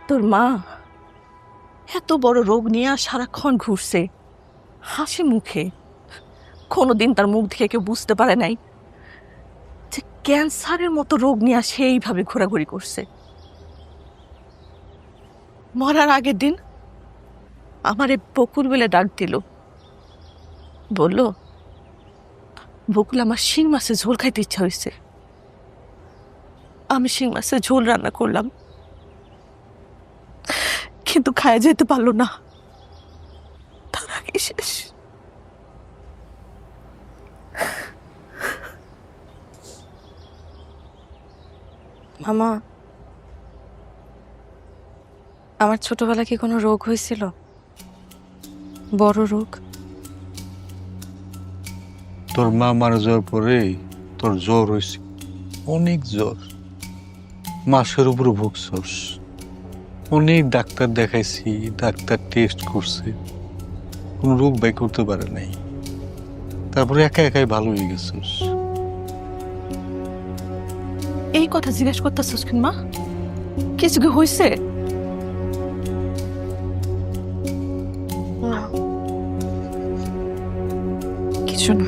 তোর মা এত বড় রোগ নিয়ে সারাক্ষণ ঘুরছে হাসি মুখে, কোনোদিন তার মুখ দেখে কেউ বুঝতে পারে নাই যে ক্যান্সারের মতো রোগ নিয়ে সেইভাবে ঘোরাঘুরি করছে। মরার আগের দিন আমারে বকুল বলে ডাক দিল, বলল বকুল আমার শিং মাছের ঝোল খাইতে ইচ্ছা হয়েছে। আমি শিং মাছের ঝোল রান্না করলাম, কিন্তু খায়া যেতে পারলো না, তার আগে শেষ। মামা, আমার ছোটবেলা কি কোনো রোগ হয়েছিল? বড় রোগ? তোর মা মারা যাওয়ার পরে তোর জ্বর হয়েছে, অনেক জ্বর, মাসের উপরে ভুগছস। অনেক ডাক্তার দেখাইছি, ডাক্তার টেস্ট করছে, কোন রোগ বাই করতে পারে নাই। তারপরে একা একাই ভালো হয়ে গেছিস। এই কথা জিজ্ঞেস করতেছিস কেন মা? কিছু কি হয়েছে? কিছু না।